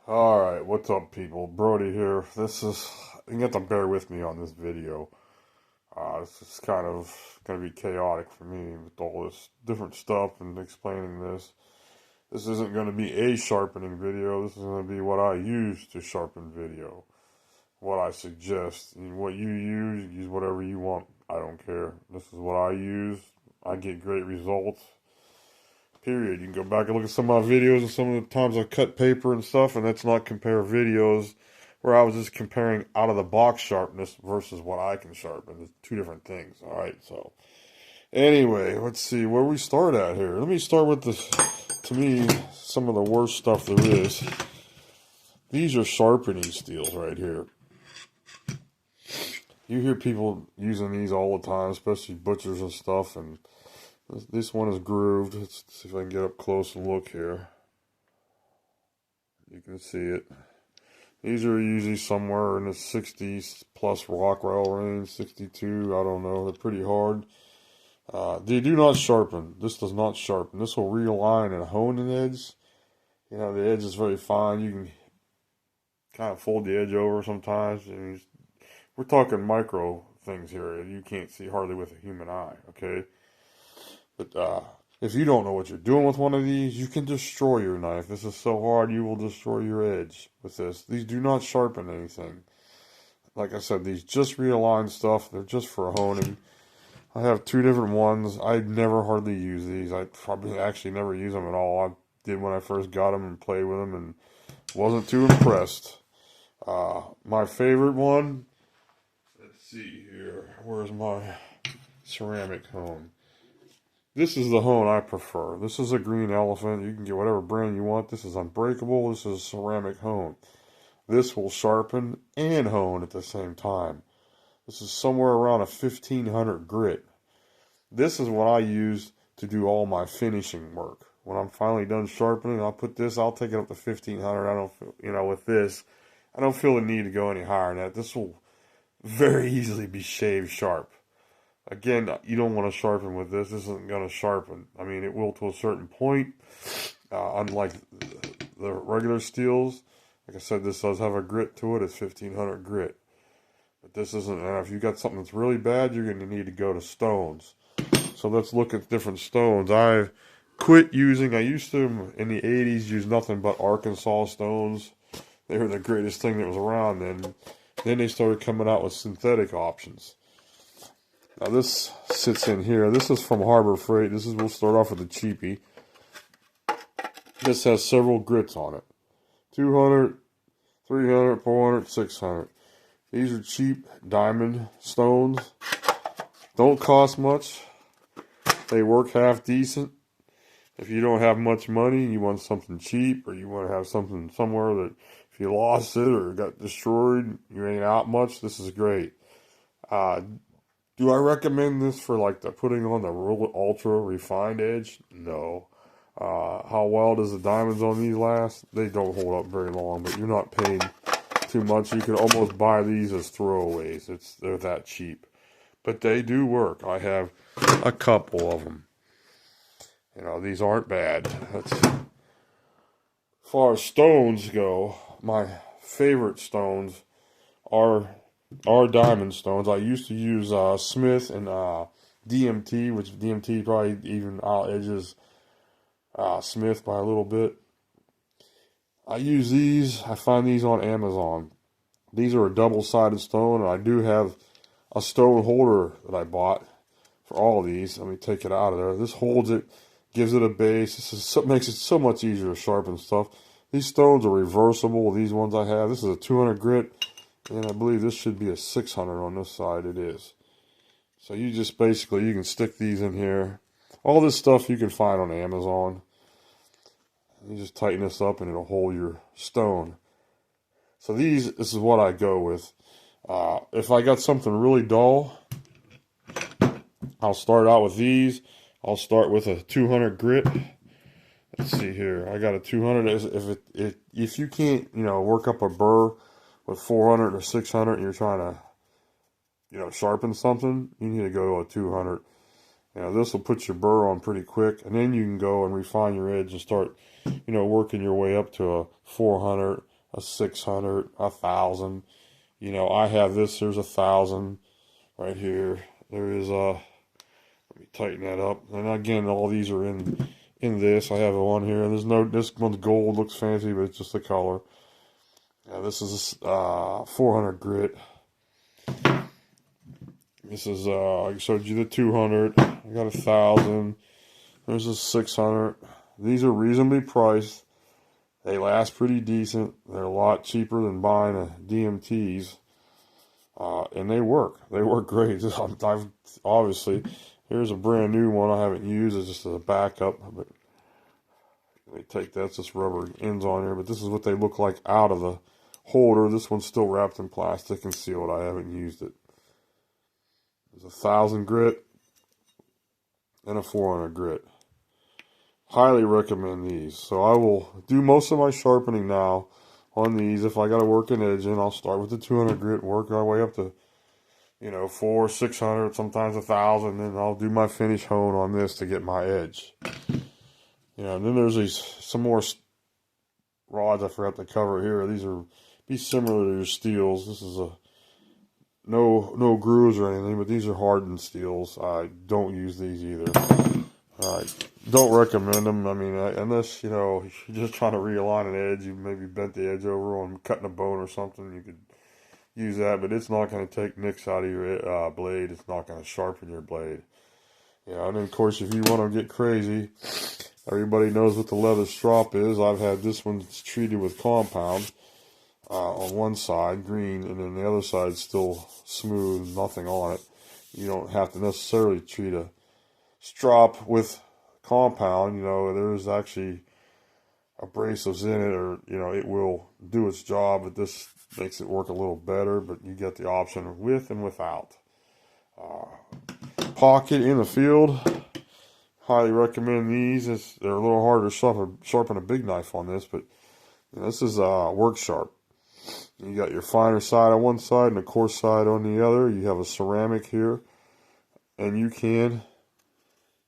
Alright, what's up people? Brody here. You have to bear with me on this video. This is kind of going to be chaotic for me with all this different stuff and explaining this. This isn't going to be a sharpening video. This is going to be what I use to sharpen video. What I suggest. And what you use whatever you want. I don't care. This is what I use. I get great results. Period. You can go back and look at some of my videos and some of the times I've cut paper and stuff, and that's not compare videos where I was just comparing out of the box sharpness versus what I can sharpen. It's two different things. All right. So anyway, let's see where we start at here. Let me start with to me, some of the worst stuff there is. These are sharpening steels right here. You hear people using these all the time, especially butchers and stuff, and this one is grooved. Let's see if I can get up close and look here. You can see it. These are usually somewhere in the 60s plus Rockwell range, 62, I don't know. They're pretty hard. They do not sharpen. This does not sharpen. This will realign and hone an edge. You know, the edge is very fine. You can kind of fold the edge over sometimes. And we're talking micro things here. You can't see hardly with a human eye, okay? But if you don't know what you're doing with one of these, you can destroy your knife. This is so hard, you will destroy your edge with this. These do not sharpen anything. Like I said, these just realign stuff. They're just for honing. I have two different ones. I never hardly use these. I probably actually never use them at all. I did when I first got them and played with them and wasn't too impressed. My favorite one, let's see here. Where's my ceramic hone? This is the hone I prefer. This is a green elephant. You can get whatever brand you want. This is unbreakable. This is a ceramic hone. This will sharpen and hone at the same time. This is somewhere around a 1500 grit. This is what I use to do all my finishing work. When I'm finally done sharpening, I'll take it up to 1500. I don't feel, with this, I don't feel the need to go any higher than that. This will very easily be shaved sharp. Again, you don't want to sharpen with this. This isn't going to sharpen. I mean, it will to a certain point. Unlike the regular steels, like I said, this does have a grit to it. It's 1500 grit. But this isn't enough. If you got something that's really bad, you're going to need to go to stones. So let's look at different stones. I've quit using, I used to in the 80s use nothing but Arkansas stones. They were the greatest thing that was around then. Then they started coming out with synthetic options. Now this sits in here. This is from Harbor Freight. We'll start off with the cheapie. This has several grits on it. 200, 300, 400, 600. These are cheap diamond stones. Don't cost much. They work half decent. If you don't have much money, you want something cheap, or you want to have something somewhere that if you lost it or got destroyed, you ain't out much, this is great. Do I recommend this for like the putting on the real ultra refined edge? No. How well does the diamonds on these last? They don't hold up very long, but you're not paying too much. You can almost buy these as throwaways. They're that cheap. But they do work. I have a couple of them. These aren't bad. As far as stones go, my favorite stones are diamond stones. I used to use Smith and DMT, which DMT probably even out edges Smith by a little bit. I use these. I find these on Amazon. These are a double-sided stone, and I do have a stone holder that I bought for all of these. Let me take it out of there. This holds it, gives it a base. Makes it so much easier to sharpen stuff. These stones are reversible. These ones I have. This is a 200 grit. And I believe this should be a 600 on this side. It is. So you just basically, you can stick these in here. All this stuff you can find on Amazon. You just tighten this up and it'll hold your stone. So this is what I go with. If I got something really dull, I'll start out with these. I'll start with a 200 grit. Let's see here. I got a 200. If you can't, work up a burr with 400 or 600 and you're trying to, sharpen something, you need to go to a 200. This will put your burr on pretty quick, and then you can go and refine your edge and start, working your way up to a 400 a 600, 1,000. You know, I have this. There's 1,000 right here. There is a. Let me tighten that up. And again, all these are in this. I have one here. There's no. This one's gold. Looks fancy, but it's just the color. Yeah, this is 400 grit. This is I showed you the 200. I got 1,000. There's a 600. These are reasonably priced. They last pretty decent. They're a lot cheaper than buying a DMTs. And they work. They work great. I've obviously, here's a brand new one I haven't used. It's just as a backup. But let me take that. It's just rubber ends on here. But this is what they look like out of the holder. This one's still wrapped in plastic and sealed. I haven't used it. There's 1,000 grit and a 400 grit. Highly recommend these. So I will do most of my sharpening now on these. If I got to work an edge in, I'll start with the 200 grit and work my way up to, you know, 400, 600, sometimes 1,000. Then I'll do my finish hone on this to get my edge. You know, and then there's some more rods I forgot to cover here. These are be similar to your steels. This is a no grooves or anything, but these are hardened steels. I don't use these either. I don't recommend them. I mean, unless, you know, you're just trying to realign an edge, you maybe bent the edge over on cutting a bone or something, you could use that, but it's not going to take nicks out of your blade. It's not going to sharpen your blade. Yeah, and then, of course, if you want to get crazy, everybody knows what the leather strop is. I've had this one treated with compound on one side, green, and then the other side still smooth, nothing on it. You don't have to necessarily treat a strop with compound. You know, there's actually abrasives in it, or, you know, it will do its job, but this makes it work a little better. But you get the option with and without. Pocket in the field, highly recommend these. They're a little harder to sharpen a big knife on this, but you know, this is work sharp. You got your finer side on one side and a coarse side on the other. You have a ceramic here, and you can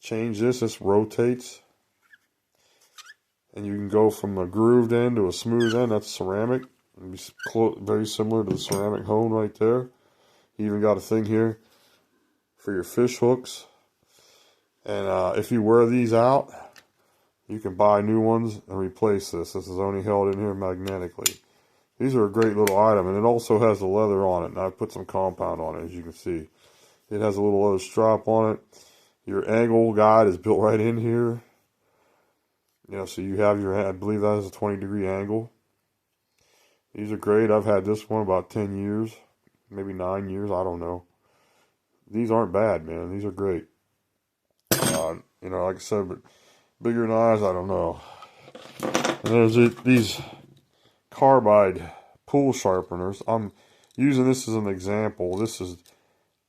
change this. This rotates, and you can go from a grooved end to a smooth end. That's ceramic. Very similar to the ceramic hone right there. You even got a thing here for your fish hooks. And if you wear these out, you can buy new ones and replace this. This is only held in here magnetically. These are a great little item, and it also has the leather on it. And I put some compound on it, as you can see. It has a little leather strap on it. Your angle guide is built right in here. You know, so you have your, I believe that is a 20-degree angle. These are great. I've had this one about 10 years, maybe 9 years. I don't know. These aren't bad, man. These are great. You know, like I said, but bigger knives, I don't know. And there's these carbide pool sharpeners. I'm using this as an example.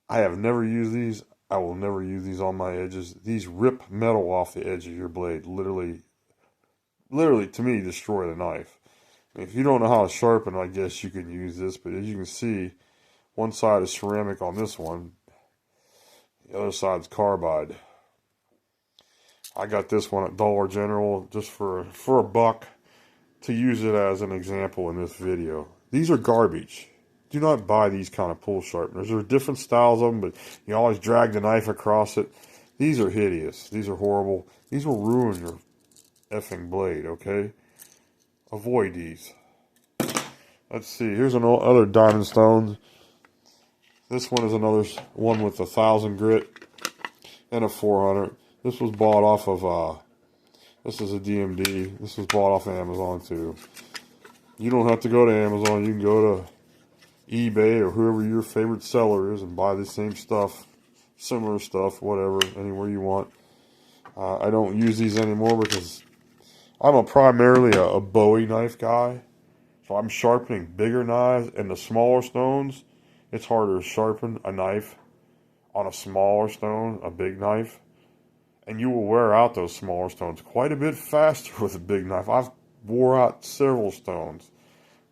I have never used these. I will never use these on my edges. These rip metal off the edge of your blade. Literally, to me, destroy the knife. If you don't know how to sharpen, I guess you can use this. But as you can see, one side is ceramic on this one. The other side's carbide. I got this one at Dollar General just for a buck to use it as an example in this video. These are garbage. Do not buy these kind of pool sharpeners. There are different styles of them, but you always drag the knife across it. These are hideous. These are horrible. These will ruin your effing blade, okay? Avoid these. Let's see. Here's another diamond stone. This one is another one with 1,000 grit and a 400. This was bought off of, this is a DMD. This was bought off of Amazon too. You don't have to go to Amazon. You can go to eBay or whoever your favorite seller is and buy the same stuff, similar stuff, whatever, anywhere you want. I don't use these anymore because I'm primarily a Bowie knife guy. So I'm sharpening bigger knives, and the smaller stones, it's harder to sharpen a knife on a smaller stone, a big knife. And you will wear out those smaller stones quite a bit faster with a big knife. I've wore out several stones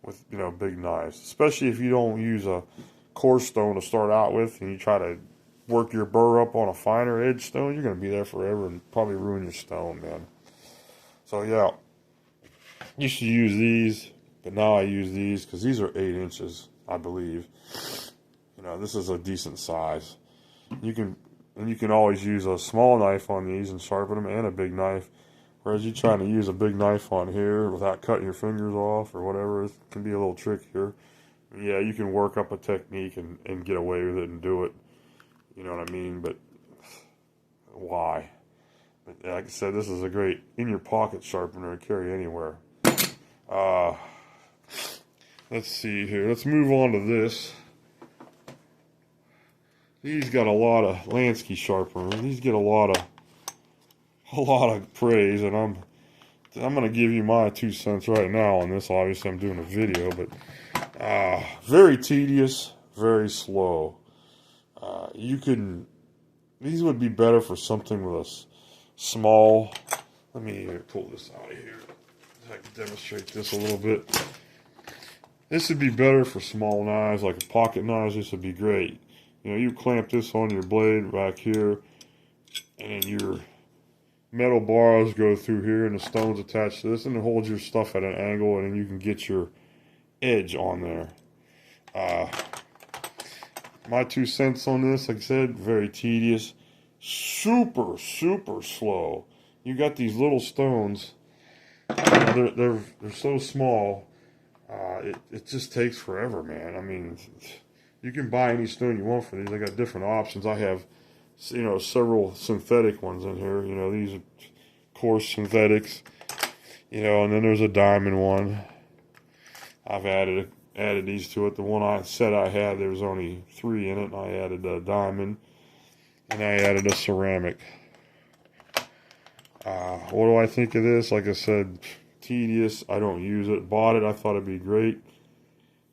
with, you know, big knives. Especially if you don't use a coarse stone to start out with and you try to work your burr up on a finer edge stone, you're going to be there forever and probably ruin your stone, man. So, yeah. You should use these. But now I use these because these are 8 inches, I believe. You know, this is a decent size. You can always use a small knife on these and sharpen them, and a big knife. Whereas you're trying to use a big knife on here without cutting your fingers off or whatever, it can be a little trickier. Yeah, you can work up a technique and get away with it and do it. You know what I mean? But why? But like I said, this is a great in-your-pocket sharpener to carry anywhere. Let's see here. Let's move on to this. These got a lot of Lansky sharpeners. These get a lot of praise, and I'm gonna give you my 2 cents right now on this. Obviously, I'm doing a video, but very tedious, very slow. These would be better for something with a small. Let me pull this out of here. I can demonstrate this a little bit. This would be better for small knives, like a pocket knives. This would be great. You know, you clamp this on your blade back here, and your metal bars go through here, and the stone's attached to this, and it holds your stuff at an angle, and then you can get your edge on there. My 2 cents on this, like I said, very tedious, super slow. You got these little stones. They're so small. It just takes forever, man. I mean, you can buy any stone you want for these. I got different options. I have, you know, several synthetic ones in here. You know, these are coarse synthetics. You know, and then there's a diamond one. I've added these to it. The one I said I had, there was only 3 in it. And I added a diamond, and I added a ceramic. What do I think of this? Like I said, tedious. I don't use it. Bought it. I thought it'd be great.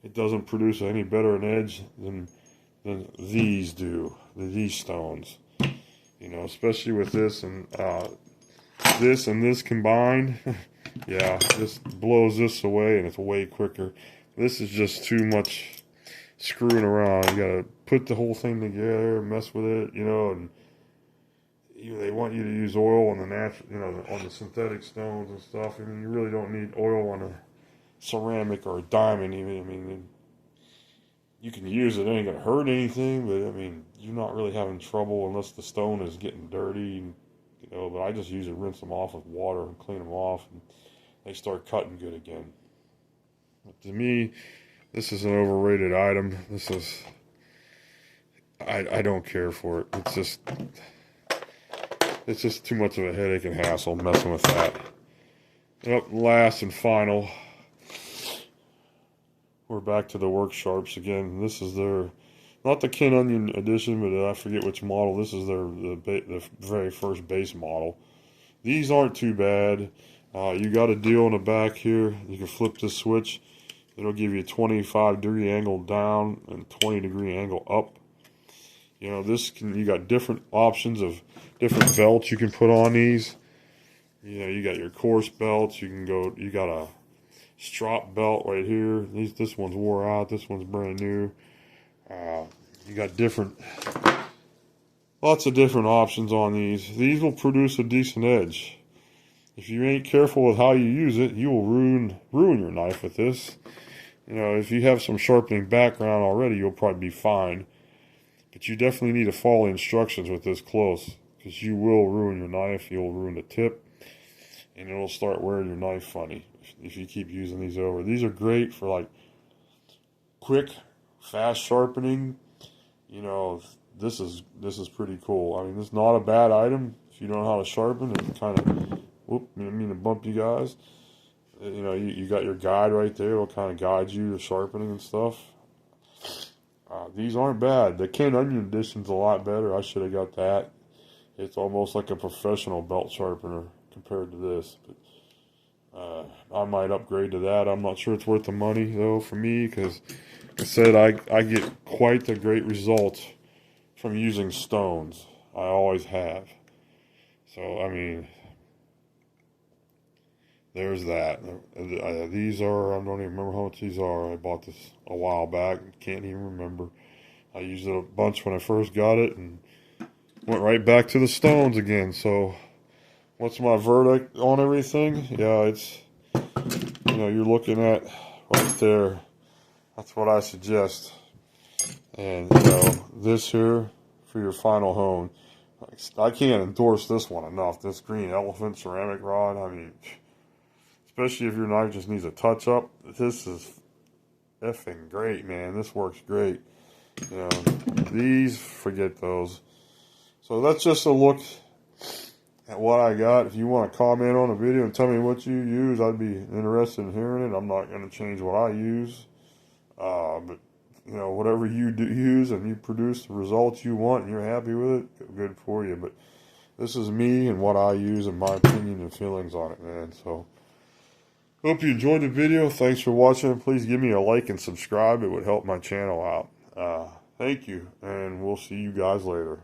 It doesn't produce any better an edge than these do. These stones. You know, especially with this and this combined. Yeah, this blows this away, and it's way quicker. This is just too much screwing around. You gotta put the whole thing together, mess with it, you know, and they want you to use oil on the natural, you know, on the synthetic stones and stuff. I mean, you really don't need oil on a ceramic or a diamond even. I mean, you can use it. It ain't gonna hurt anything, but I mean, you're not really having trouble unless the stone is getting dirty, and, you know. But I just usually rinse them off with water and clean them off, and they start cutting good again. But to me, this is an overrated item. This is, I don't care for it. It's just too much of a headache and hassle messing with that. Yep, last and final, we're back to the work sharps again. This is their, not the Ken Onion edition, but I forget which model. This is the very first base model. These aren't too bad. You got a deal in the back here. You can flip this switch. It'll give you a 25-degree angle down and 20-degree angle up. You know, you got different options of different belts you can put on these. You know, you got your coarse belts. You got a strap belt right here. This one's wore out. This one's brand new. You got lots of different options on these. These will produce a decent edge. If you ain't careful with how you use it, you will ruin your knife with this. You know, if you have some sharpening background already, you'll probably be fine. But you definitely need to follow instructions with this close, because you will ruin your knife. You'll ruin the tip, and it'll start wearing your knife funny if you keep using these over. These are great for like quick, fast sharpening. You know, this is pretty cool. I mean, it's not a bad item if you know how to sharpen. It kind of, whoop, I didn't mean to bump you guys. You know, you got your guide right there. It'll kind of guide you to sharpening and stuff. These aren't bad. The Ken Onion edition's a lot better. I should have got that. It's almost like a professional belt sharpener compared to this. But I might upgrade to that. I'm not sure it's worth the money, though, for me, because like I said, I get quite a great result from using stones. I always have. So, I mean, there's that. These are, I don't even remember how much these are. I bought this a while back. Can't even remember. I used it a bunch when I first got it and went right back to the stones again. So, what's my verdict on everything? Yeah, it's, you know, you're looking at right there. That's what I suggest. And, you know, this here for your final hone. I can't endorse this one enough. This green elephant ceramic rod. I mean, especially if your knife just needs a touch up. This is effing great, man. This works great. You know, these, forget those. So that's just a look at what I got. If you want to comment on the video and tell me what you use, I'd be interested in hearing it. I'm not going to change what I use. But, you know, whatever you do use and you produce the results you want and you're happy with it, good for you. But this is me and what I use and my opinion and feelings on it, man. So, hope you enjoyed the video. Thanks for watching. Please give me a like and subscribe. It would help my channel out. Thank you, and we'll see you guys later.